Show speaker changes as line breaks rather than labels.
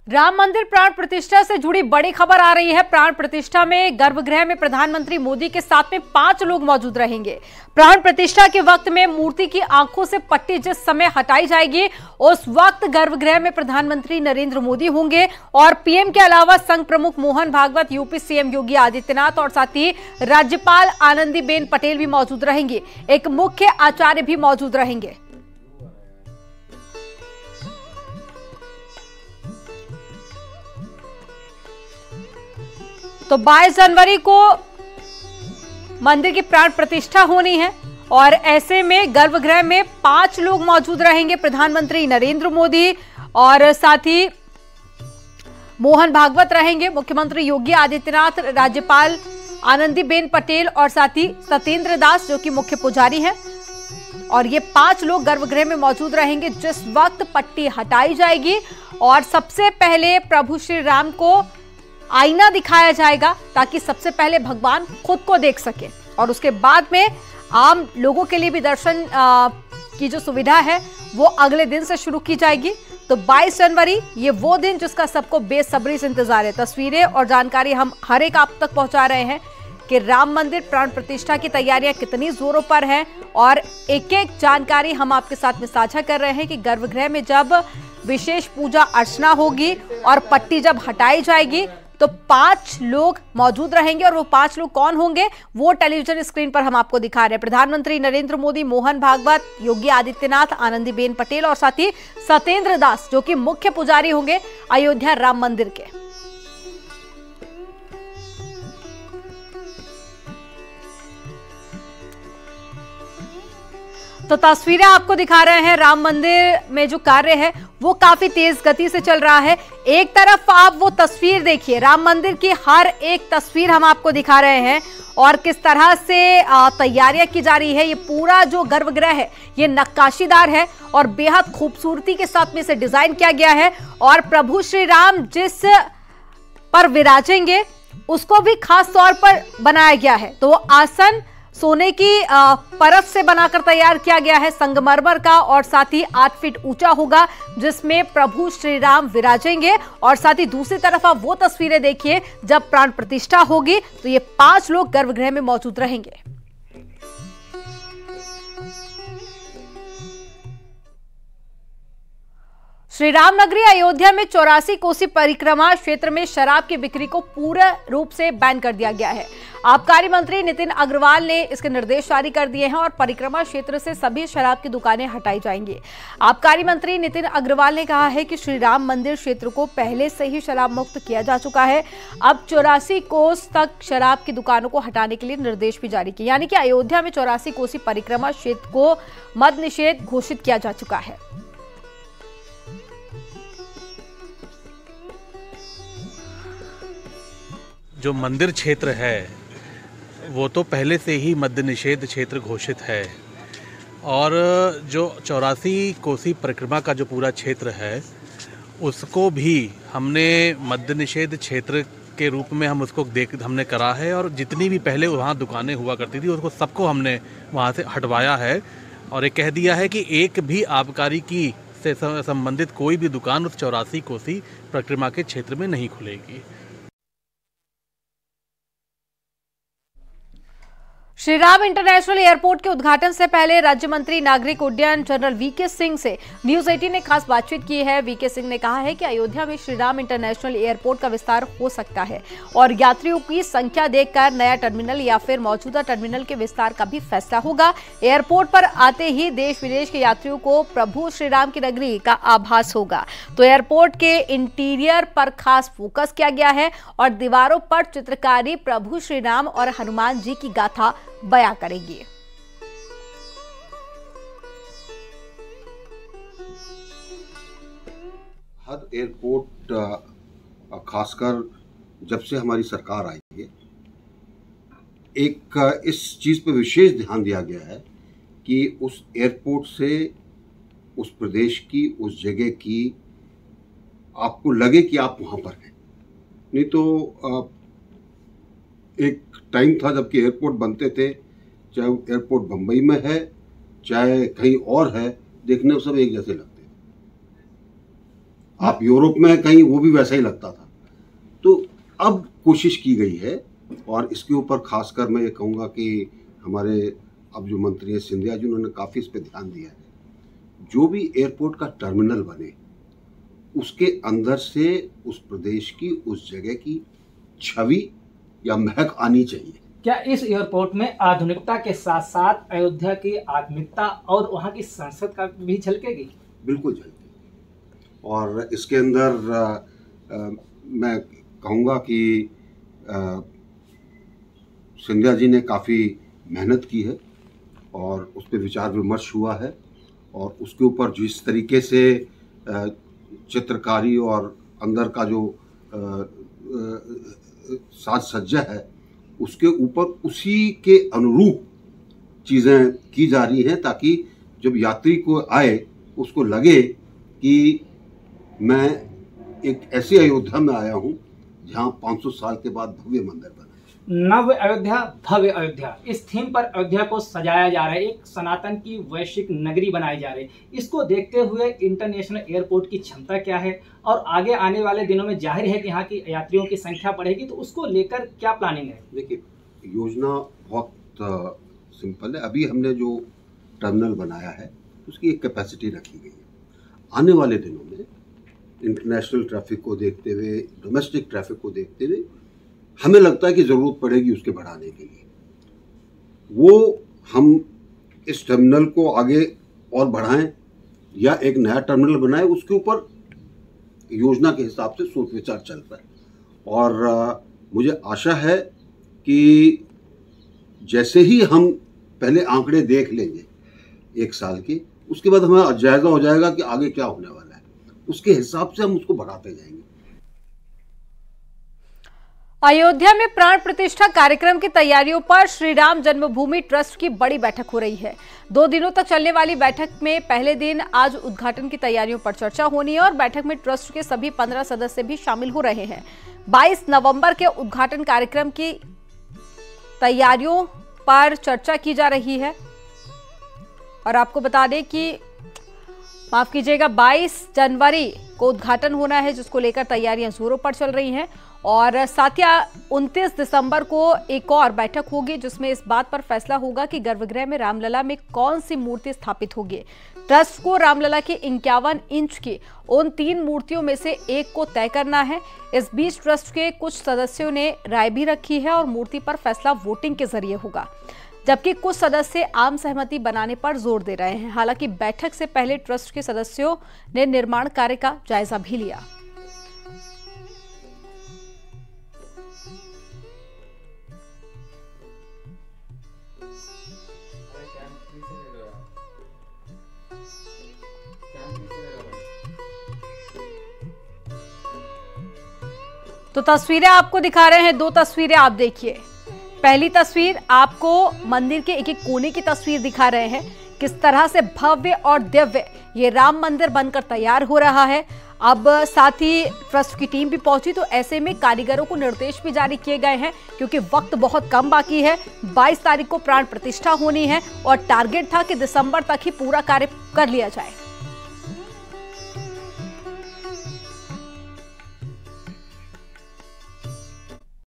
राम मंदिर प्राण प्रतिष्ठा से जुड़ी बड़ी खबर आ रही है। प्राण प्रतिष्ठा में गर्भगृह में प्रधानमंत्री मोदी के साथ में 5 लोग मौजूद रहेंगे। प्राण प्रतिष्ठा के वक्त में मूर्ति की आंखों से पट्टी जिस समय हटाई जाएगी, उस वक्त गर्भगृह में प्रधानमंत्री नरेंद्र मोदी होंगे और पीएम के अलावा संघ प्रमुख मोहन भागवत, यूपी सीएम योगी आदित्यनाथ और साथ ही राज्यपाल आनंदीबेन पटेल भी मौजूद रहेंगे। एक मुख्य आचार्य भी मौजूद रहेंगे। तो 22 जनवरी को मंदिर की प्राण प्रतिष्ठा होनी है और ऐसे में गर्भगृह में 5 लोग मौजूद रहेंगे। प्रधानमंत्री नरेंद्र मोदी और साथ ही मोहन भागवत रहेंगे, मुख्यमंत्री योगी आदित्यनाथ, राज्यपाल आनंदीबेन पटेल और साथ ही सत्येंद्र दास जो कि मुख्य पुजारी हैं। और ये 5 लोग गर्भगृह में मौजूद रहेंगे जिस वक्त पट्टी हटाई जाएगी और सबसे पहले प्रभु श्री राम को आईना दिखाया जाएगा ताकि सबसे पहले भगवान खुद को देख सके और उसके बाद में आम लोगों के लिए भी दर्शन की जो सुविधा है वो अगले दिन से शुरू की जाएगी। तो 22 जनवरी ये वो दिन जिसका सबको बेसब्री से इंतजार है। तस्वीरें और जानकारी हम हर एक आप तक पहुंचा रहे हैं कि राम मंदिर प्राण प्रतिष्ठा की तैयारियां कितनी जोरों पर हैं और एक एक जानकारी हम आपके साथ में साझा कर रहे हैं कि गर्भगृह में जब विशेष पूजा अर्चना होगी और पट्टी जब हटाई जाएगी तो 5 लोग मौजूद रहेंगे और वो 5 लोग कौन होंगे वो टेलीविजन स्क्रीन पर हम आपको दिखा रहे हैं। प्रधानमंत्री नरेंद्र मोदी, मोहन भागवत, योगी आदित्यनाथ, आनंदीबेन पटेल और साथ ही सत्येंद्र दास जो कि मुख्य पुजारी होंगे अयोध्या राम मंदिर के। तो तस्वीरें आपको दिखा रहे हैं। राम मंदिर में जो कार्य है वो काफी तेज गति से चल रहा है। एक तरफ आप वो तस्वीर देखिए, राम मंदिर की हर एक तस्वीर हम आपको दिखा रहे हैं और किस तरह से तैयारियां की जा रही है। ये पूरा जो गर्भगृह है ये नक्काशीदार है और बेहद खूबसूरती के साथ में इसे डिजाइन किया गया है और प्रभु श्री राम जिस पर विराजेंगे उसको भी खास तौर पर बनाया गया है। तो वो आसन सोने की परत से बनाकर तैयार किया गया है, संगमरमर का, और साथ ही 8 फीट ऊंचा होगा जिसमें प्रभु श्री राम विराजेंगे। और साथ ही दूसरी तरफ आप वो तस्वीरें देखिए जब प्राण प्रतिष्ठा होगी तो ये 5 लोग गर्भगृह में मौजूद रहेंगे। श्री राम नगरी अयोध्या में 84 कोसी परिक्रमा क्षेत्र में शराब की बिक्री को पूर्ण रूप से बैन कर दिया गया है। आबकारी मंत्री नितिन अग्रवाल ने इसके निर्देश जारी कर दिए हैं और परिक्रमा क्षेत्र से सभी शराब की दुकानें हटाई जाएंगी। आबकारी मंत्री नितिन अग्रवाल ने कहा है कि श्री राम मंदिर क्षेत्र को पहले से ही शराब मुक्त किया जा चुका है। अब 84 कोस तक शराब की दुकानों को हटाने के लिए निर्देश भी जारी किए, यानी कि अयोध्या में 84 कोसी परिक्रमा क्षेत्र को मद निषेध घोषित किया जा चुका है।
जो मंदिर क्षेत्र है वो तो पहले से ही मद्य निषेध क्षेत्र घोषित है और जो 84 कोसी परिक्रमा का जो पूरा क्षेत्र है उसको भी हमने मद्य निषेध क्षेत्र के रूप में हम उसको हमने करा है और जितनी भी पहले वहाँ दुकानें हुआ करती थी उसको सबको हमने वहाँ से हटवाया है और ये कह दिया है कि एक भी आबकारी की से संबंधित कोई भी दुकान उस 84 कोसी परिक्रमा के क्षेत्र में नहीं खुलेगी।
श्री राम इंटरनेशनल एयरपोर्ट के उद्घाटन से पहले राज्य मंत्री नागरिक उड्डयन जनरल वीके सिंह से न्यूज 18 ने खास बातचीत की है। वीके सिंह ने कहा है कि अयोध्या में श्री राम इंटरनेशनल एयरपोर्ट का विस्तार हो सकता है और यात्रियों की संख्या देखकर नया टर्मिनल या फिर मौजूदा टर्मिनल के विस्तार का भी फैसला होगा। एयरपोर्ट पर आते ही देश विदेश के यात्रियों को प्रभु श्री राम की नगरी का आभास होगा। तो एयरपोर्ट के इंटीरियर पर खास फोकस किया गया है और दीवारों पर चित्रकारी प्रभु श्री राम और हनुमान जी की गाथा बयां करेंगे।
हर एयरपोर्ट खासकर जब से हमारी सरकार आई है एक इस चीज पर विशेष ध्यान दिया गया है कि उस एयरपोर्ट से उस प्रदेश की, उस जगह की आपको लगे कि आप वहां पर हैं। नहीं तो एक टाइम था जबकि एयरपोर्ट बनते थे, चाहे एयरपोर्ट बम्बई में है चाहे कहीं और है, देखने में सब एक जैसे लगते थे। आप यूरोप में कहीं वो भी वैसा ही लगता था। तो अब कोशिश की गई है और इसके ऊपर खासकर मैं ये कहूँगा कि हमारे अब जो मंत्री हैं सिंधिया जी, उन्होंने काफ़ी इस पर ध्यान दिया है। जो भी एयरपोर्ट का टर्मिनल बने उसके अंदर से उस प्रदेश की, उस जगह की छवि या महक आनी चाहिए।
क्या इस एयरपोर्ट में आधुनिकता के साथ साथ अयोध्या की आत्मिकता और वहाँ की संस्कृति का भी झलकेगी?
बिल्कुल झलकेगी। और इसके अंदर मैं कहूँगा कि सिंधिया जी ने काफ़ी मेहनत की है और उस पर विचार विमर्श हुआ है और उसके ऊपर जिस तरीके से चित्रकारी और अंदर का जो साज सज्जा है उसके ऊपर उसी के अनुरूप चीज़ें की जा रही हैं, ताकि जब यात्री को आए उसको लगे कि मैं एक ऐसी अयोध्या में आया हूँ जहाँ 500 साल के बाद भव्य मंदिर बना।
नव अयोध्या भव्य अयोध्या, इस थीम पर अयोध्या को सजाया जा रहा है, एक सनातन की वैश्विक नगरी बनाई जा रही है। इसको देखते हुए इंटरनेशनल एयरपोर्ट की क्षमता क्या है और आगे आने वाले दिनों में जाहिर है कि यहाँ की यात्रियों की संख्या बढ़ेगी, तो उसको लेकर क्या प्लानिंग है? देखिए,
योजना बहुत सिंपल है। अभी हमने जो टर्मिनल बनाया है उसकी एक कैपेसिटी रखी गई है। आने वाले दिनों में इंटरनेशनल ट्रैफिक को देखते हुए, डोमेस्टिक ट्रैफिक को देखते हुए हमें लगता है कि ज़रूरत पड़ेगी उसके बढ़ाने के लिए। वो हम इस टर्मिनल को आगे और बढ़ाएं या एक नया टर्मिनल बनाएं, उसके ऊपर योजना के हिसाब से सोच विचार चल रहा है। और मुझे आशा है कि जैसे ही हम पहले आंकड़े देख लेंगे 1 साल के, उसके बाद हमें जायज़ा हो जाएगा कि आगे क्या होने वाला है, उसके हिसाब से हम उसको बढ़ाते जाएंगे।
अयोध्या में प्राण प्रतिष्ठा कार्यक्रम की तैयारियों पर श्री राम जन्मभूमि ट्रस्ट की बड़ी बैठक हो रही है। 2 दिनों तक चलने वाली बैठक में पहले दिन आज उद्घाटन की तैयारियों पर चर्चा होनी है और बैठक में ट्रस्ट के सभी 15 सदस्य भी शामिल हो रहे हैं। 22 नवंबर के उद्घाटन कार्यक्रम की तैयारियों पर चर्चा की जा रही है और आपको बता दें कि माफ कीजिएगा 22 जनवरी को उद्घाटन होना है, जिसको लेकर तैयारियां जोरों पर चल रही हैं। और साथ ही 29 दिसंबर को एक और बैठक होगी जिसमें इस बात पर फैसला होगा कि गर्भगृह में रामलला में कौन सी मूर्ति स्थापित होगी। ट्रस्ट को रामलला की 51 इंच की उन 3 मूर्तियों में से एक को तय करना है। इस बीच ट्रस्ट के कुछ सदस्यों ने राय भी रखी है और मूर्ति पर फैसला वोटिंग के जरिए होगा, जबकि कुछ सदस्य आम सहमति बनाने पर जोर दे रहे हैं। हालांकि बैठक से पहले ट्रस्ट के सदस्यों ने निर्माण कार्य का जायजा भी लिया। तो तस्वीरें आपको दिखा रहे हैं, 2 तस्वीरें आप देखिए। पहली तस्वीर आपको मंदिर के एक एक कोने की तस्वीर दिखा रहे हैं, किस तरह से भव्य और दिव्य ये राम मंदिर बनकर तैयार हो रहा है। अब साथ ही ट्रस्ट की टीम भी पहुंची, तो ऐसे में कारीगरों को निर्देश भी जारी किए गए हैं क्योंकि वक्त बहुत कम बाकी है। 22 तारीख को प्राण प्रतिष्ठा होनी है और टारगेट था कि दिसंबर तक ही पूरा कार्य कर लिया जाए।